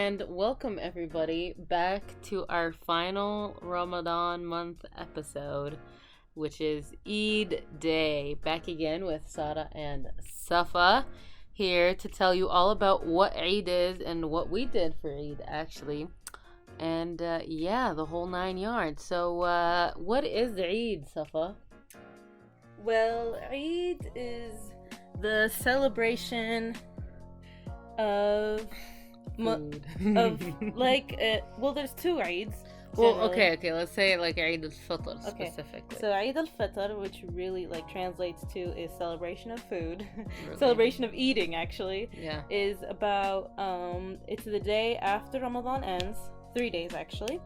and welcome everybody back to our final Ramadan month episode, which is Eid Day. Back again with Sara and Safa, here to tell you all about what Eid is and what we did for Eid, actually. And the whole 9 yards. So what is Eid, Safa? Well, Eid is the celebration of there's two Eids. Well, okay, let's say like Eid al-Fitr specifically. So Eid al-Fitr, which really translates to is celebration of food, Really? Celebration of eating actually. Yeah. Is about it's the day after Ramadan ends, 3 days actually.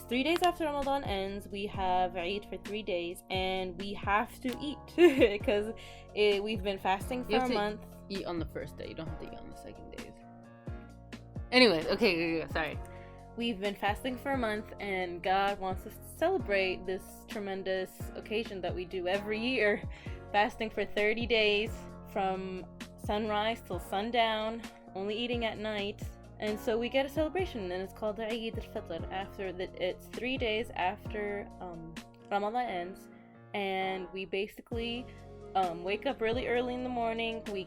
3 days after Ramadan ends, we have Eid for 3 days, and we have to eat because we've been fasting for a month. Eat on the first day. You don't have to eat on the second days. Anyways, okay, sorry. We've been fasting for a month, and God wants us to celebrate this tremendous occasion that we do every year, fasting for 30 days from sunrise till sundown, only eating at night. And so we get a celebration, and it's called the Eid al-Fitr. It's 3 days after Ramadan ends, and we basically wake up really early in the morning. We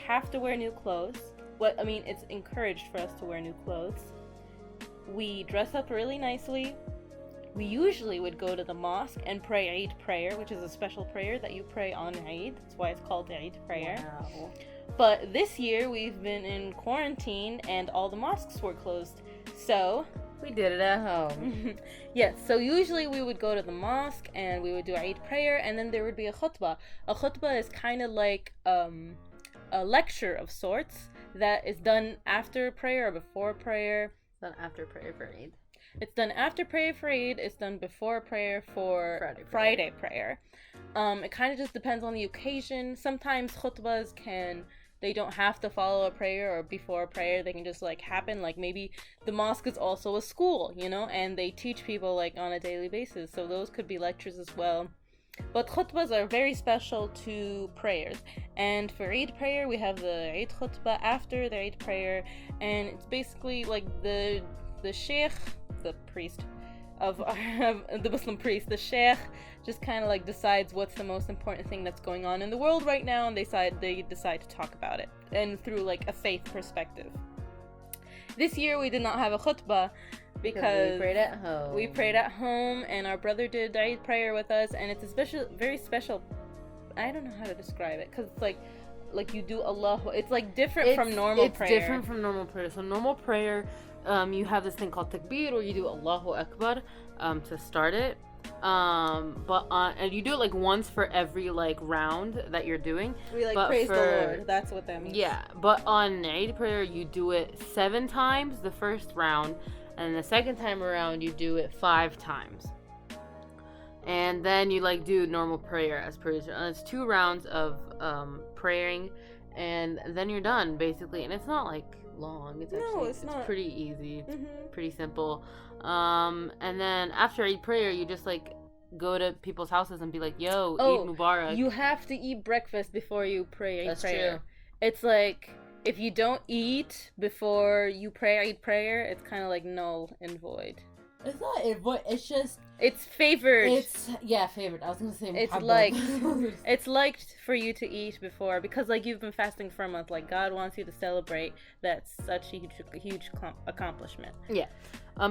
have to wear new clothes. It's encouraged for us to wear new clothes. We dress up really nicely. We usually would go to the mosque and pray Eid prayer, which is a special prayer that you pray on Eid. That's why it's called the Eid prayer. Wow. But this year we've been in quarantine and all the mosques were closed. So we did it at home. Yes, so usually we would go to the mosque and we would do Eid prayer, and then there would be a khutbah. A khutbah is kind of like a lecture of sorts that is done after prayer or before prayer. It's done after prayer for Eid. It's done after prayer for Eid. It's done before prayer for Friday prayer. It kind of just depends on the occasion. Sometimes khutbahs they don't have to follow a prayer or before a prayer. They can just happen. Maybe the mosque is also a school, and they teach people on a daily basis. So those could be lectures as well. But khutbahs are very special to prayers. And for Eid prayer, we have the Eid khutbah after the Eid prayer. And it's basically the sheikh, the priest of the Muslim priest, the sheikh, just kind of decides what's the most important thing that's going on in the world right now, and they decide to talk about it, and through a faith perspective. This year we did not have a khutbah because we prayed at home, and our brother did the Eid prayer with us, and it's a very special. I don't know how to describe it, because it's you do Allah. It's different from normal prayer. It's different from normal prayer. So normal prayer, you have this thing called takbir, or you do Allahu Akbar to start it. And you do it once for every round that you're doing. We praise the Lord. That's what that means. Yeah, but on Eid prayer you do it 7 times the first round, and the second time around you do it 5 times. And then you do normal prayer as per usual. And it's 2 rounds of praying, and then you're done basically. And it's not long. It's not. Pretty easy. It's pretty simple. And then after Eid prayer, you just go to people's houses and be like, "Yo, Eid Mubarak." You have to eat breakfast before you pray Eid prayer. True. It's if you don't eat before you pray Eid prayer, it's kind of null and void. It's not void. It's just it's favored. Favored. I was gonna say it's liked for you to eat before, because you've been fasting for a month. God wants you to celebrate that such a huge accomplishment. Yeah.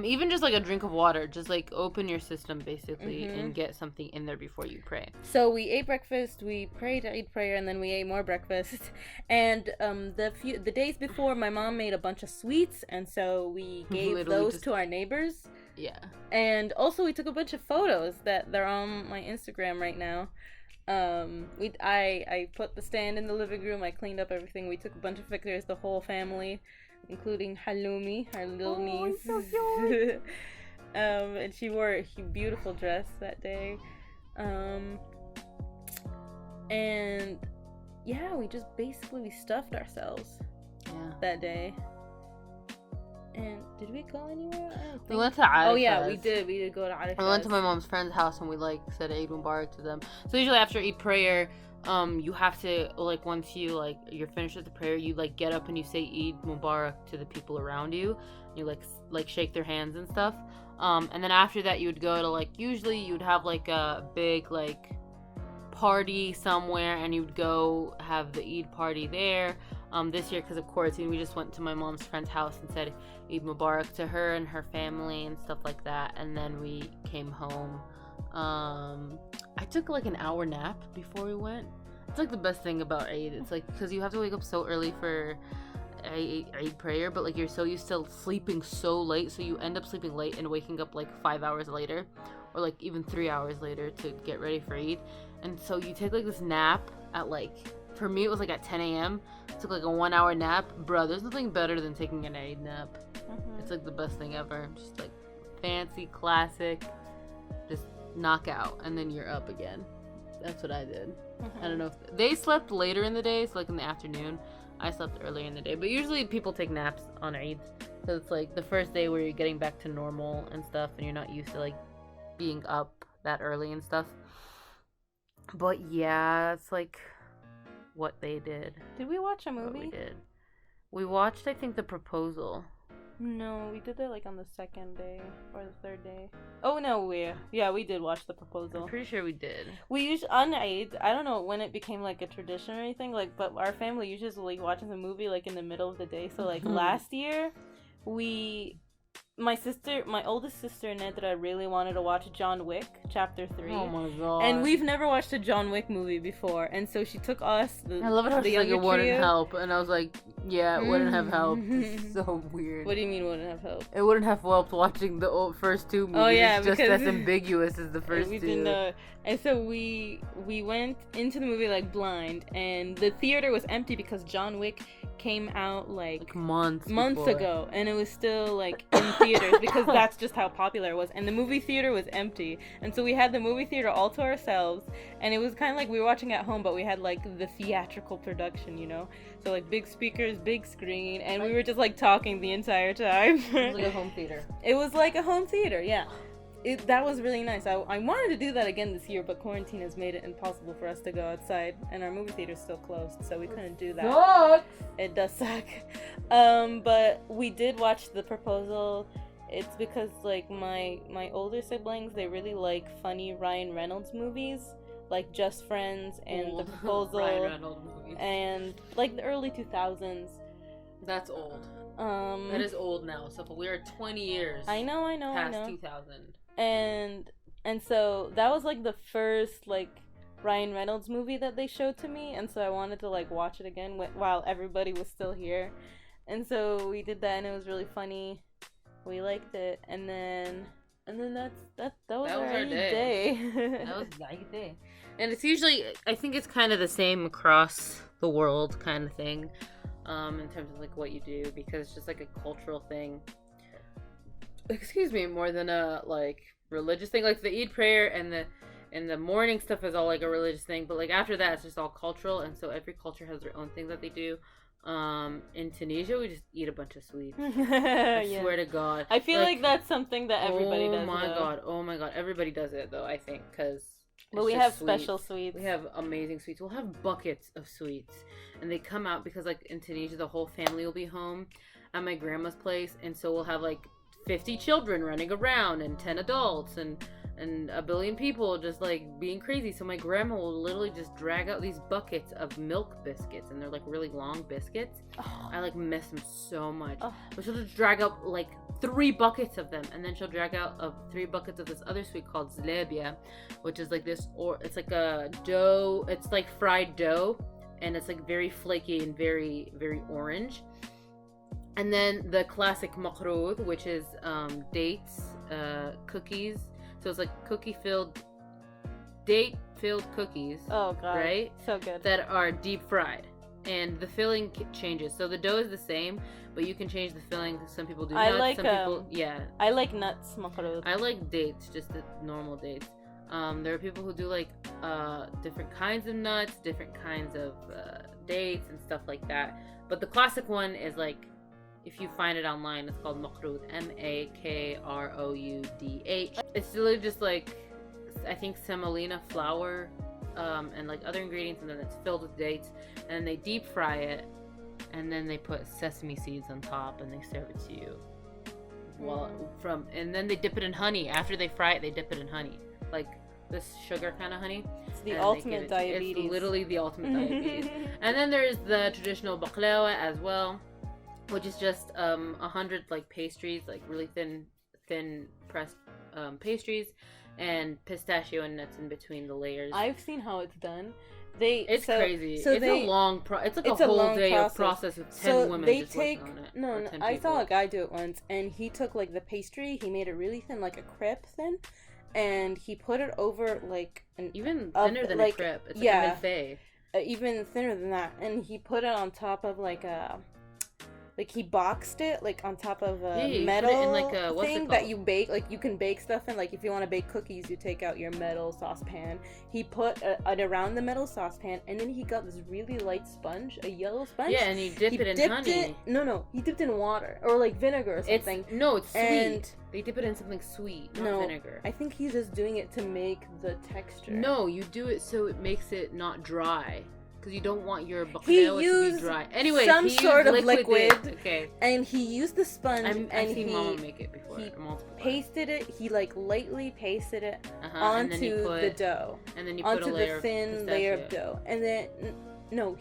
Even just a drink of water, just open your system basically and get something in there before you pray. So we ate breakfast, we prayed Eid prayer, and then we ate more breakfast. And the days before, my mom made a bunch of sweets, and so we gave those to our neighbors. Yeah. And also we took a bunch of photos that they're on my Instagram right now. I put the stand in the living room, I cleaned up everything, we took a bunch of pictures, the whole family, including Halloumi, our little niece. So cute. And she wore a beautiful dress that day. And yeah, we just basically stuffed ourselves that day. And did we go anywhere? We went to Arafat. Oh yeah, we did. We did go to Arafat. I went to my mom's friend's house and we said Eid Mubarak to them. So usually after Eid prayer, you have to, like, once you, like, you're finished with the prayer, you, like, get up and you say Eid Mubarak to the people around you. You, like shake their hands and stuff. And then after that, you would go to, like, usually you would have, like, a big, like, party somewhere, and you would go have the Eid party there. This year, because of quarantine, we just went to my mom's friend's house and said Eid Mubarak to her and her family and stuff like that, and then we came home. I took like an hour nap before we went. It's like the best thing about Eid. It's like, because you have to wake up so early for Eid prayer, but like you're so used to sleeping so late, so you end up sleeping late and waking up like 5 hours later, or like even 3 hours later to get ready for Eid. And so you take like this nap at, like, for me it was like at 10 a.m. Took like a 1 hour nap. Bro, there's nothing better than taking an Eid nap. It's like the best thing ever. Just like fancy, classic, just knock out, and then you're up again. That's what I did. I don't know if they slept later in the day, so like in the afternoon. I slept earlier in the day, but usually people take naps on Eid, because it's like the first day where you're getting back to normal and stuff, and you're not used to like being up that early and stuff. But yeah, it's like what they did. Did we watch a What we movie? did. We watched, I think, The Proposal. No, we did that like on the second day or the third day. Oh no, we did watch The I'm Proposal. pretty sure we did. We usually on Eid, I don't know when it became like a tradition or anything, like, but our family usually watches a movie like in the middle of the day. So like last year, my oldest sister Nedra really wanted to watch John Wick Chapter 3. Oh my god. And we've never watched a John Wick movie before, and so she took us. I love it how the she's like, it younger wouldn't trio. help, and I was like, yeah, it wouldn't have helped. It's so weird. What do you mean wouldn't have helped? It wouldn't have helped watching the first two movies. Oh, yeah, it's just because- as ambiguous as the first we two. didn't know. And so we went into the movie like blind, and the theater was empty because John Wick came out like months before. ago, and it was still like in theaters because that's just how popular it was, and the movie theater was empty, and so we had the movie theater all to ourselves, and it was kind of like we were watching at home, but we had like the theatrical production, you know, so like big speakers, big screen, and we were just like talking the entire time. It was like a home theater. It was like a home theater, yeah. That was really nice. I wanted to do that again this year, but quarantine has made it impossible for us to go outside, and our movie theater's still closed, so we couldn't do that. Sucks. It does suck. But we did watch The Proposal. It's because like my older siblings, they really like funny Ryan Reynolds movies, like Just Friends and The Old Proposal, Ryan Reynolds movies. and like the early 2000s. That's old. That is old now. So we are 20 years. I know. Past 2000. And so that was like the first like Ryan Reynolds movie that they showed to me, and so I wanted to like watch it again while everybody was still here, and so we did that, and it was really funny. We liked it, and then that was our day. That was like day. And it's usually, I think it's kind of the same across the world kind of thing, in terms of like what you do, because it's just like a cultural thing. Excuse me, more than a like religious thing. Like the Eid prayer and the morning stuff is all like a religious thing, but like after that it's just all cultural, and so every culture has their own things that they do. In Tunisia we just eat a bunch of sweets. I swear to God. I feel like that's something that everybody does. Oh my god, everybody does it though, I think, because but we have special sweets. We have amazing sweets. We'll have buckets of sweets, and they come out because like in Tunisia the whole family will be home at my grandma's place, and so we'll have like 50 children running around and 10 adults and a billion people just like being crazy. So my grandma will literally just drag out these buckets of milk biscuits, and they're like really long biscuits. I like miss them so much. But she'll just drag out like 3 buckets of them, and then she'll drag out 3 buckets of this other sweet called zlabia, which is like this, or it's like a dough. It's like fried dough, and it's like very flaky and very, very orange. And then the classic makroud, which is dates, cookies. So it's like date-filled cookies. Oh god, right? So good. That are deep fried, and the filling changes. So the dough is the same, but you can change the filling. Some people do nuts. Some people, yeah. I like nuts makroud. I like dates, just the normal dates. There are people who do like different kinds of nuts, different kinds of dates and stuff like that. But the classic one is like, if you find it online, it's called makroud, makroudh. It's literally just like, I think semolina flour and like other ingredients, and then it's filled with dates, and they deep fry it, and then they put sesame seeds on top, and they serve it to you. And then they dip it in honey. After they fry it, they dip it in honey, like this sugar kind of honey. It's the ultimate diabetes. It's literally the ultimate diabetes. And then there's the traditional baklava as well, which is just 100 like pastries, like really thin pressed pastries, and pistachio and nuts in between the layers. I've seen how it's done. It's crazy. It's a long it's like a whole day of process with 10 women just working on it. No, I saw a guy do it once, and he took like the pastry, he made it really thin, like a crepe thin, and he put it over like even thinner than a crepe. It's like a milfei. Even thinner than that, and he put it on top of like a. Like, he boxed it, like, on top of a metal in, like, thing that you bake. Like, you can bake stuff in. Like, if you want to bake cookies, you take out your metal saucepan. He put it around the metal saucepan, and then he got this really light sponge, a yellow sponge. Yeah, and he dipped it in honey. He dipped it in water. Or, like, vinegar or something. It's sweet. They dip it in something sweet, not vinegar. I think he's just doing it to make the texture. No, you do it so it makes it not dry. Because you don't want your baklava to be dry. Anyway, some sort of liquid. Okay. And he used the sponge. I've seen Mama make it before. He pasted it. He like lightly pasted it onto the dough. And then you put onto the thin layer of dough. And then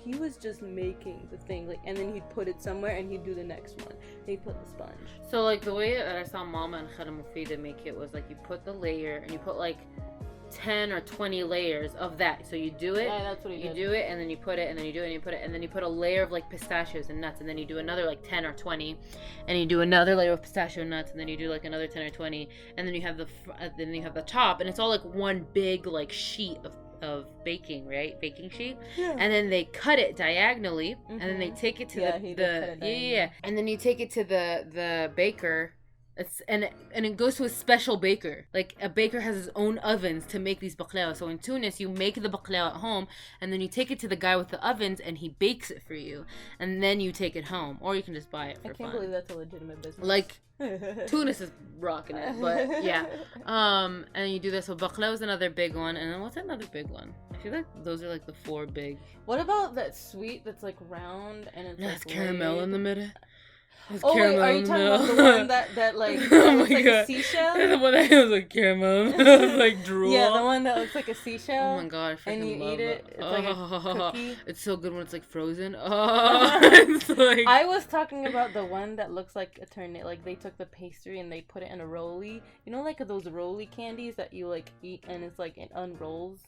he was just making the thing. Like, and then he'd put it somewhere, and he'd do the next one. And he'd put the sponge. So like the way that I saw Mama and Khadam Mufida make it was like you put the layer and you put like 10 or 20 layers of that. So you do it, that's what you do it, and then you put it, and then you do it, and you put it, and then you put a layer of like pistachios and nuts, and then you do another like 10 or 20, and you do another layer of pistachio nuts, and then you do like another 10 or 20, and then you have the top, and it's all like one big like sheet of baking, right? Baking sheet. Yeah. And then they cut it diagonally, and then they take it to and then you take it to the baker. And it goes to a special baker. Like, a baker has his own ovens to make these baklava. So in Tunis, you make the baklava at home, and then you take it to the guy with the ovens, and he bakes it for you. And then you take it home. Or you can just buy it for fun. I can't believe that's a legitimate business. Like, Tunis is rocking it. But, yeah. And you do this. So baklava is another big one. And then what's another big one? I feel like those are, like, the 4 big. What about that sweet that's, like, round and it's, like, caramel in the middle? Oh wait, are you talking about the one that like looks like a seashell? The one that was like caramel. It was like drool. Yeah, the one that looks like a seashell. Oh my god, I freaking and you love eat it. It's like a cookie. It's so good when it's like frozen. It's like... I was talking about the one that looks like a tornado. Like they took the pastry and they put it in a rolly. You know, like those rolly candies that you like eat and it's like it unrolls.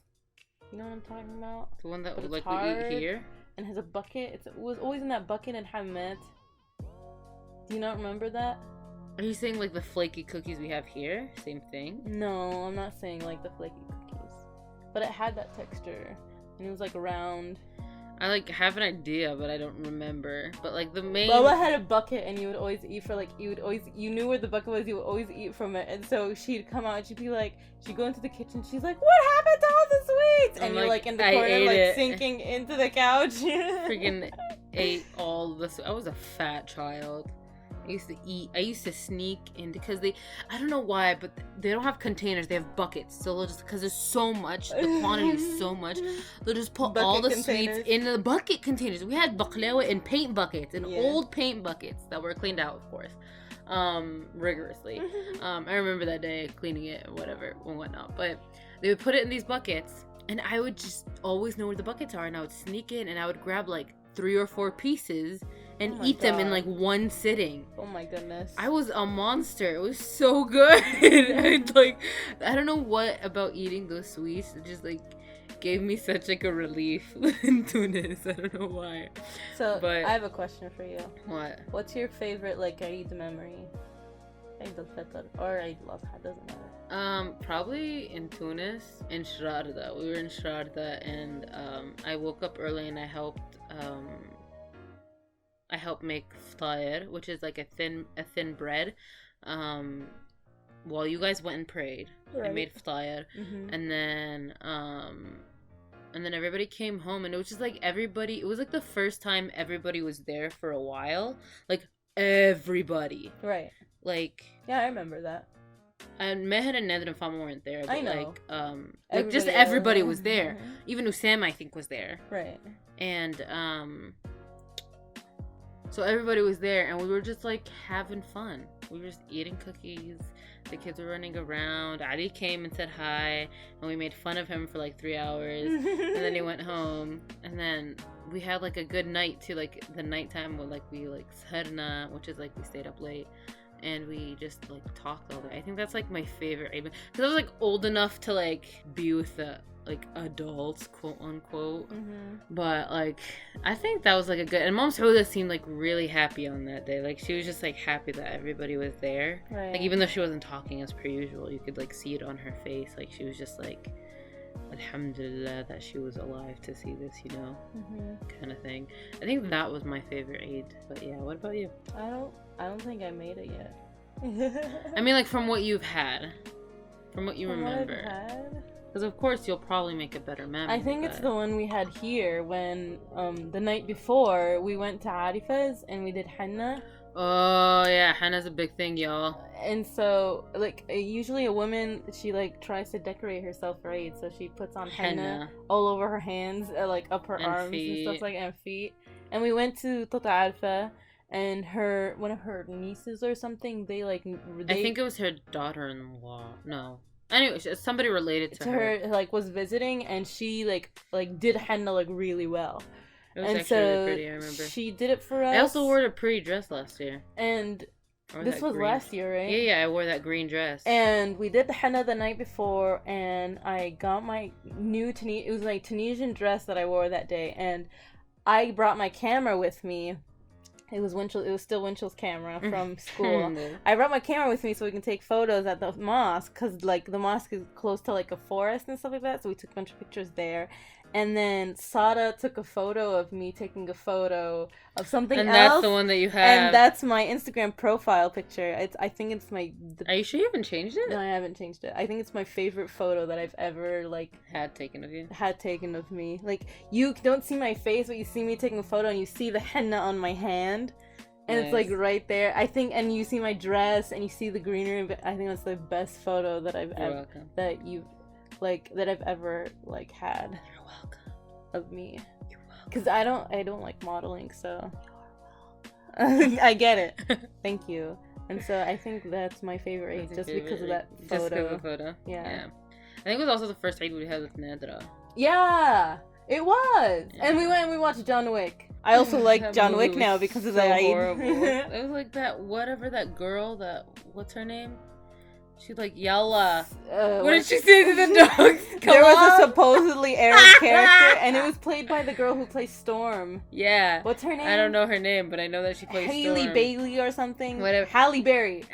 You know what I'm talking about? The one that like we eat here. And has a bucket. It was always in that bucket in Hamad. Do you not remember that? Are you saying like the flaky cookies we have here? Same thing? No, I'm not saying like the flaky cookies. But it had that texture. And it was like round. I like have an idea, but I don't remember. But like the main... Bella had a bucket and you would always eat for like, you knew where the bucket was, you would always eat from it. And so she'd come out and she'd be like, she'd go into the kitchen, she's like, what happened to all the sweets? And you're like in the corner like sinking into the couch. Freaking ate all this. I was a fat child. I used to sneak in because I don't know why, but they don't have containers, they have buckets. So they'll just, because there's so much, the quantity is so much, they'll just put bucket all the sweets in the bucket containers. We had baklava in paint buckets, old paint buckets that were cleaned out, of course, rigorously. I remember that day cleaning it, whatever, and whatnot. But they would put it in these buckets, and I would just always know where the buckets are, and I would sneak in, and I would grab like 3 or 4 pieces and eat them in like one sitting. Oh my goodness. I was a monster. It was so good. I don't know what about eating those sweets. It just like gave me such like a relief in Tunis. I don't know why. So I have a question for you. What? What's your favorite like Eid memory? Eid al-Fitr or Eid al-Adha, doesn't matter. Probably in Tunis, in Shararda. We were in Shararda, and I woke up early and I helped make ftair, which is like a thin bread. While you guys went and prayed, I made ftair, and then everybody came home, and it was just like everybody. It was like the first time everybody was there for a while, like everybody. Right. Like, yeah, I remember that. And Meher and Nedr and Fama weren't there. But I know. Just everybody was there. Even Usama, I think, was there. Right. And so everybody was there, and we were just like having fun. We were just eating cookies. The kids were running around. Adi came and said hi, and we made fun of him for like 3 hours. And then he went home, and then we had like a good night too. Like the nighttime, where like we like sarna, which is like we stayed up late, and we just like talked all day. I think that's like my favorite Eid, because I was like old enough to like be with the like adults, quote unquote. But like I think that was like a good, and Mom Sauda seemed like really happy on that day. Like she was just like happy that everybody was there. Right. Like even though she wasn't talking as per usual, you could like see it on her face. Like she was just like, alhamdulillah that she was alive to see this, you know, kind of thing. I think that was my favorite Eid. But yeah, what about you? I don't think I made it yet. I mean, like from what you've had, from what you From remember. what I've had? Because of course you'll probably make a better memory. I think it's the one we had here when the night before we went to Arifas and we did henna. Oh yeah, henna's a big thing, y'all. And so like usually a woman, she like tries to decorate herself for Eid, so she puts on henna all over her hands, like up her And arms feet. and stuff like, and feet. And we went to Tota Arfa, and one of her nieces or something, I think it was her daughter-in-law. No. Anyway, somebody related to her. like was visiting, and she like did henna like really well. It was And actually so really pretty, I remember. she did it for us. I also wore a pretty dress last year. And this was green. last year, right? Yeah, I wore that green dress. And we did the henna the night before, and I got my new it was my Tunisian dress that I wore that day, and I brought my camera with me. It was still Winchell's camera from school. I brought my camera with me so we can take photos at the mosque, because like the mosque is close to like a forest and stuff like that, so we took a bunch of pictures there. And then Sada took a photo of me taking a photo of something else. And that's the one that you have. And that's my Instagram profile picture. I think it's my... Are you sure you haven't changed it? No, I haven't changed it. I think it's my favorite photo that I've ever, like... Had taken of you? Had taken of me. Like, you don't see my face, but you see me taking a photo and you see the henna on my hand. And It's like right there. I think, and you see my dress and you see the greenery, but I think that's the best photo that I've ever... welcome. That I've ever, like, had. You're welcome. Of me. You're welcome. Because I don't like modeling, so... I get it. Thank you. And so I think that's my favorite Eid, just because of that photo. Just because of the photo? Yeah. I think it was also the first Eid we had with Nedra. Yeah! It was! Yeah. And we went and we watched John Wick. I also like John Wick now because of that Eid. Horrible. It was like that girl, what's her name? She's like, Yalla. What did she say to the dogs? There was a supposedly Arab character, and it was played by the girl who plays Storm. Yeah. What's her name? I don't know her name, but I know that she plays Haley Storm. Bailey or something. Whatever. Halle Berry.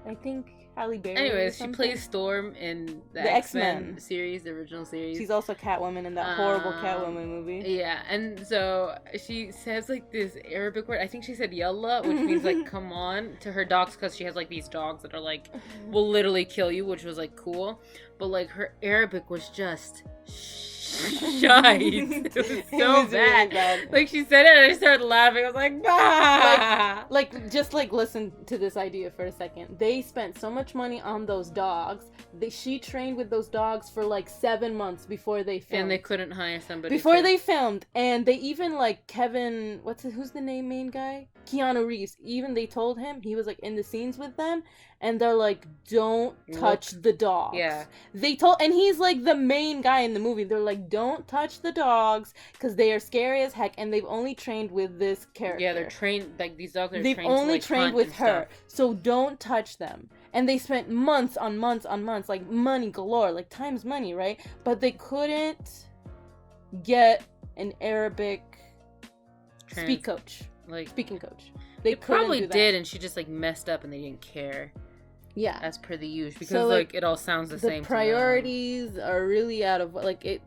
I think Halle Berry. Anyways, she plays Storm in the X-Men series, the original series. She's also Catwoman in that horrible Catwoman movie. Yeah, and so she says like this Arabic word. I think she said "yalla," which means like "come on" to her dogs, because she has like these dogs that are like will literally kill you, which was like cool. But like her Arabic was just shite. It was so bad. Really bad. Like she said it, and I started laughing. I was like, bah! Just listen to this idea for a second. They spent so much money on those dogs. She trained with those dogs for like 7 months before they filmed. And they couldn't hire somebody they filmed. And they even like Kevin, who's the main guy? Keanu Reeves. Even they told him, he was like in the scenes with them, and they're like, don't touch the dogs. Yeah. And he's like the main guy in the movie. They're like, don't touch the dogs because they are scary as heck, and they've only trained with this character. Yeah, they're trained, like these dogs are They've trained only to, like, trained with her, stuff. so don't touch them. And they spent months on months on months, like money galore, like time's money, right? But they couldn't get an Arabic speaking coach. They probably did, and she just like messed up, and they didn't care. Yeah, as per the usual, because so, like it all sounds the same. The priorities are really out of it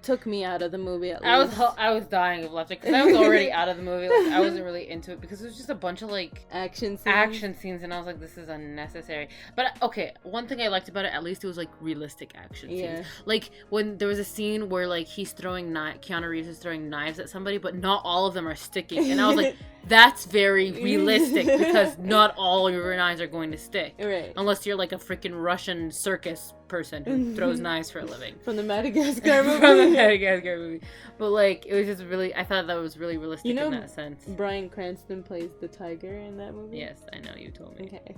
took me out of the movie. At least I was dying of laughter because I was already out of the movie. Like I wasn't really into it because it was just a bunch of like action scenes, and I was like, this is unnecessary. But okay, one thing I liked about it, at least it was like realistic action scenes. Like when there was a scene where like Keanu Reeves is throwing knives at somebody, but not all of them are sticking, and I was like. that's very realistic because not all your knives are going to stick. Right. Unless you're like a freaking Russian circus person who throws knives for a living. From the Madagascar movie. From the Madagascar movie. But like, it was just really, I thought that was really realistic in that sense. Bryan Cranston plays the tiger in that movie? Yes, I know, you told me. Okay.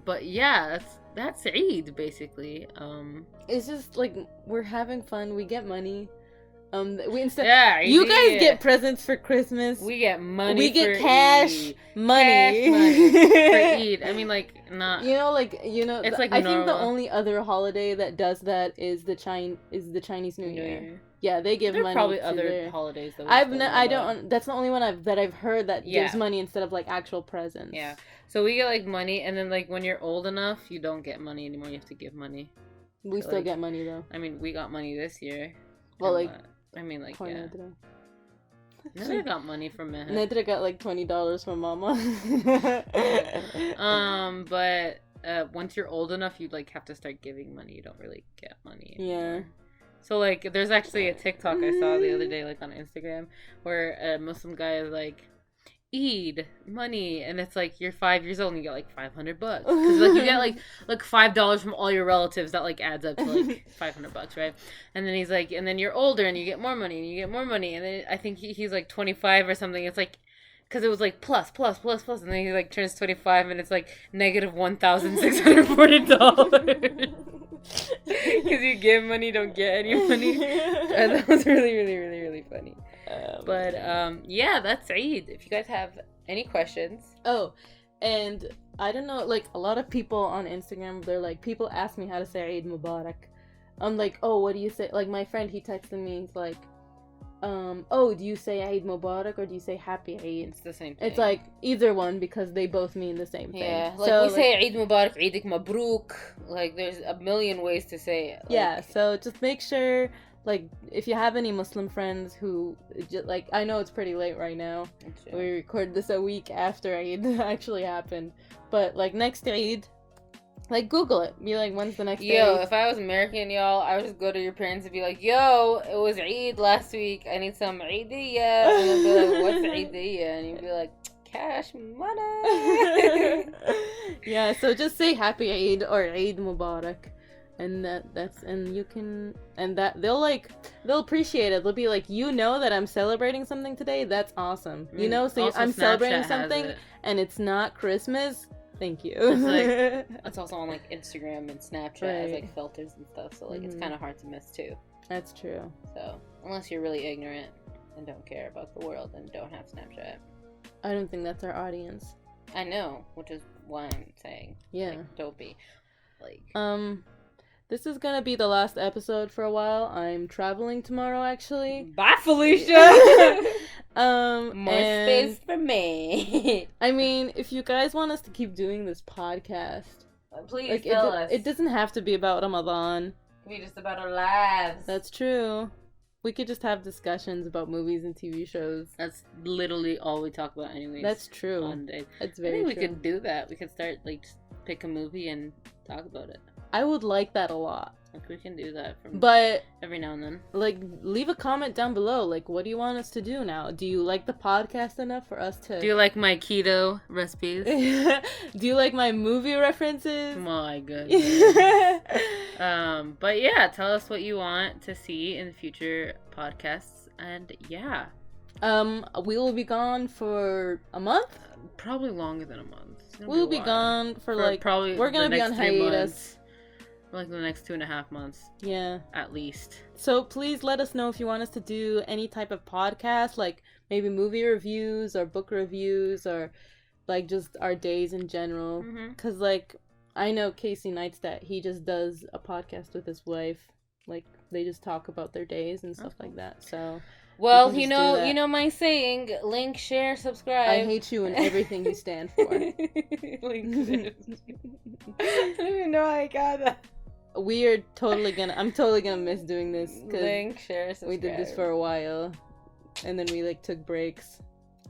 But yeah, that's Eid basically. It's just like we're having fun. We get money. You guys get presents for Christmas. We get money. We get for cash Eid. money For Eid. I mean, like not. It's like I think the only other holiday that does that is the Chinese New Year. Yeah, they give there money. There are probably to other holidays that I don't. That's the only one I've heard that gives money instead of like actual presents. Yeah. So we get like money, and then like when you're old enough, you don't get money anymore. You have to give money. We still get money though. I mean, we got money this year. Well, like. I mean, like, yeah. Nedra got money from it. Nedra got like $20 from Mama. But once you're old enough, you like have to start giving money. You don't really get money anymore. Yeah. So like, there's actually a TikTok I saw the other day, like on Instagram, where a Muslim guy is like, Eid money, and it's like you're 5 years old and you get like $500 because like you get like $5 from all your relatives. That like adds up to like $500, right? And then he's like, and then you're older and you get more money and you get more money, and then I think he's like 25 or something. It's like because it was like plus, and then he like turns 25 and it's like negative $1,640 because you give money, don't get any money. And that was really, really, really, really funny. But yeah, that's Eid. If you guys have any questions. Oh, and I don't know, like a lot of people on Instagram, they're like, people ask me how to say Eid Mubarak. I'm like, oh, what do you say? Like my friend, he texted me, he's like, oh, do you say Eid Mubarak or do you say Happy Eid? It's the same thing. It's like either one because they both mean the same thing. Yeah, like we say Eid Mubarak, Eidik Mabruk. Like there's a million ways to say it. Like, yeah, so just make sure. Like, if you have any Muslim friends who, like, I know it's pretty late right now. We record this a week after Eid actually happened. But, like, next Eid, like, Google it. Be like, when's the next Eid? Yo, if I was American, y'all, I would just go to your parents and be like, yo, it was Eid last week. I need some Eidiyya. And they'll be like, what's Eidiyya? And you'd be like, cash money. Yeah, so just say Happy Eid or Eid Mubarak. And they'll appreciate it. They'll be like, you know that I'm celebrating something today? That's awesome. You know, so I'm celebrating something and it's not Christmas. Thank you. It's also on like Instagram and Snapchat as like filters and stuff. So like it's kind of hard to miss too. That's true. So unless you're really ignorant and don't care about the world and don't have Snapchat. I don't think that's our audience. I know, which is why I'm saying. Yeah. Like, don't be. Like. This is gonna be the last episode for a while. I'm traveling tomorrow, actually. Bye, Felicia! More space for me. I mean, if you guys want us to keep doing this podcast, please tell us. It doesn't have to be about Ramadan. It can be just about our lives. That's true. We could just have discussions about movies and TV shows. That's literally all we talk about anyways. That's true. On days. That's very true. We could do that. We could start, like, just pick a movie and talk about it. I would like that a lot. Like, we can do that but every now and then. Like, leave a comment down below. Like, what do you want us to do now? Do you like the podcast enough for us to... Do you like my keto recipes? Do you like my movie references? My goodness. But yeah, tell us what you want to see in future podcasts. And yeah. We will be gone for a month? Probably longer than a month. We'll be gone for like... Probably we're gonna be on hiatus. Months. Like the next 2.5 months. Yeah. At least. So please let us know if you want us to do any type of podcast, like maybe movie reviews or book reviews or like just our days in general. Because like, I know Casey Neistat, he just does a podcast with his wife. Like, they just talk about their days and stuff like that. So... Well, you know my saying, link, share, subscribe. I hate you and everything you stand for. Link, share, I don't even know how I got that. I'm totally gonna miss doing this. Link, share, subscribe. We did this for a while. And then we like took breaks.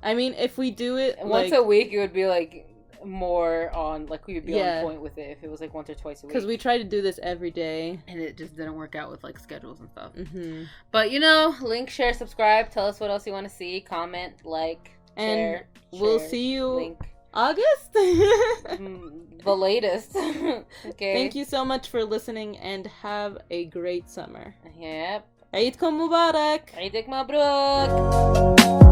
I mean, if we do it once a week, it would be like more on, like, we would be Yeah. on point with it if it was like once or twice a week. Because we try to do this every day. And it just didn't work out with like schedules and stuff. Mm-hmm. But, you know, link, share, subscribe. Tell us what else you want to see. Comment, like, And share. we'll share, see you link. August. The latest. Okay. Thank you so much for listening and have a great summer. Yep. Eidkom Mubarak. Eidek Mabruk.